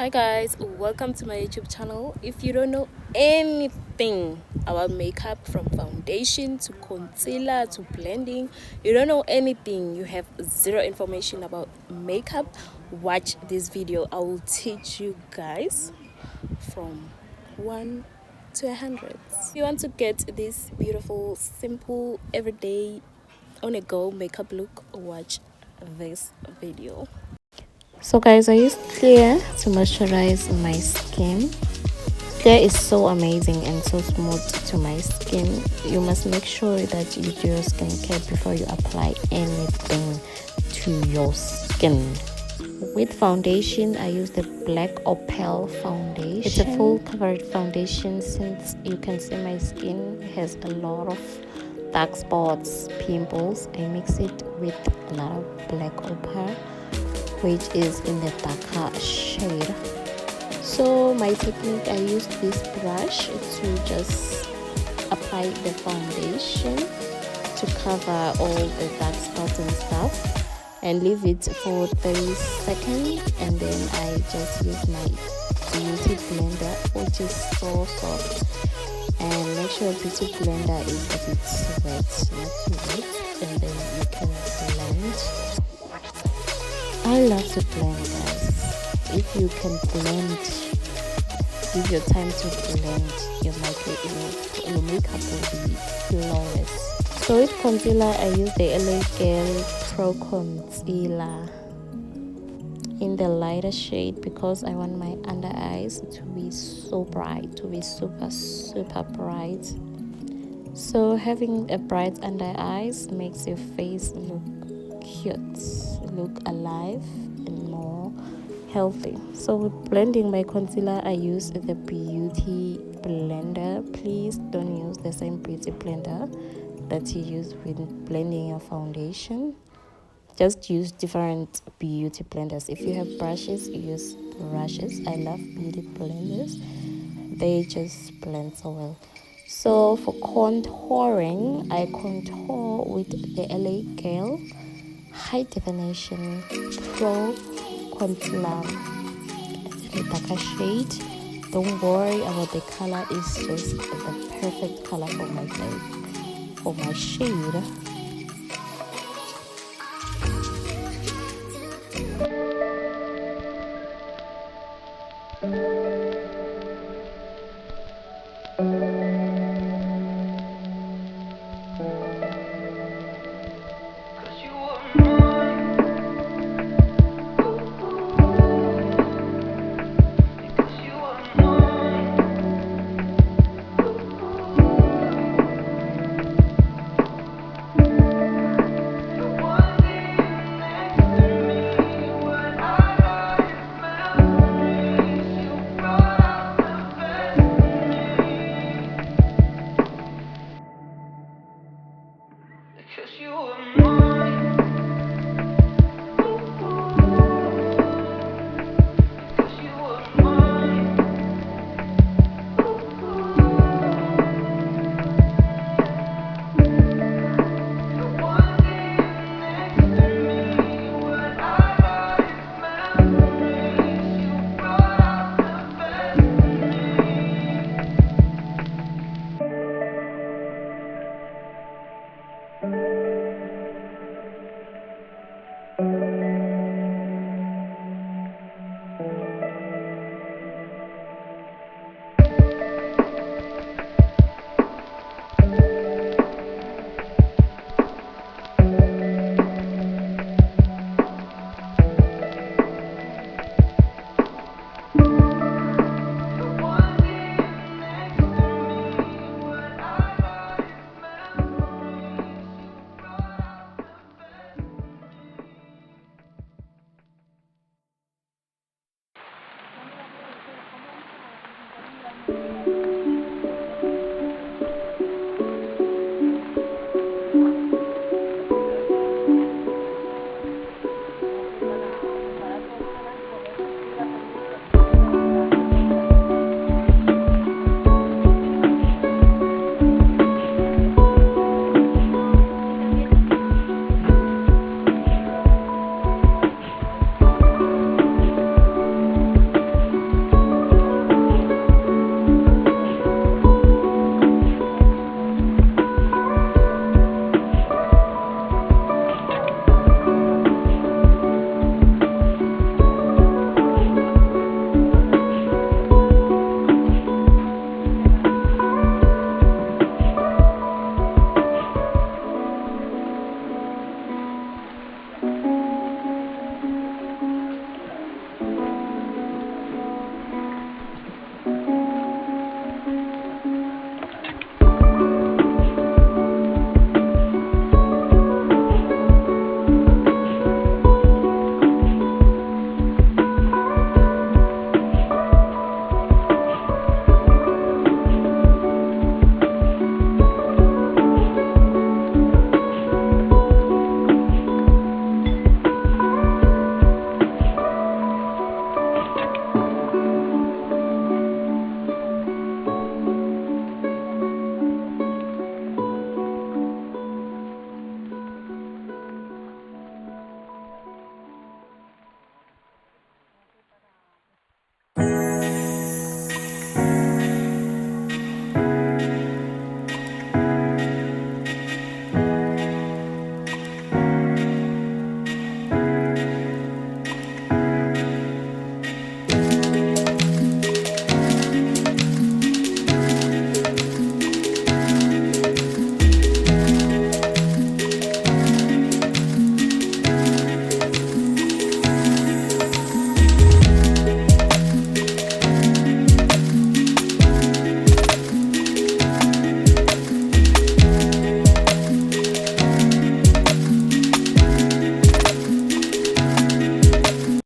Hi guys, welcome to my YouTube channel. If you don't know anything about makeup, from foundation to concealer to blending, you don't know anything, you have zero information about makeup, watch this video. I will teach you guys from 1 to 100. If you want to get this beautiful, simple, everyday, on a go makeup look, watch this video. So guys, I use clear to moisturize my skin. Clear is so amazing and so smooth to my skin. You must make sure that you do your skincare before you apply anything to your skin. With foundation, I use the Black Opal foundation. It's a full coverage foundation. Since you can see my skin has a lot of dark spots, pimples, I mix it with a lot of Black Opal, which is in the darker shade. So my technique, I use this brush to just apply the foundation to cover all the dark spots and stuff, and leave it for 30 seconds, and then I just use my beauty blender, which is so soft. And make sure beauty blender is a bit wet, not too wet, and then you can blend. I love to blend, guys. If you can blend, give your time to blend, your makeup will be flawless. So with concealer, I use the LA Girl Pro Concealer in the lighter shade because I want my under eyes to be so bright, to be super bright. So having a bright under eyes makes your face look cute, look alive and more healthy. So with blending my concealer, I use the beauty blender. Please don't use the same beauty blender that you use with blending your foundation. Just use different beauty blenders. If you have brushes, use brushes. I love beauty blenders, they just blend so well. So for contouring, I contour with the LA Girl High Definition Pro Concealer. It's a darker shade. Don't worry about the color, it's just the perfect color for my face, for my shade.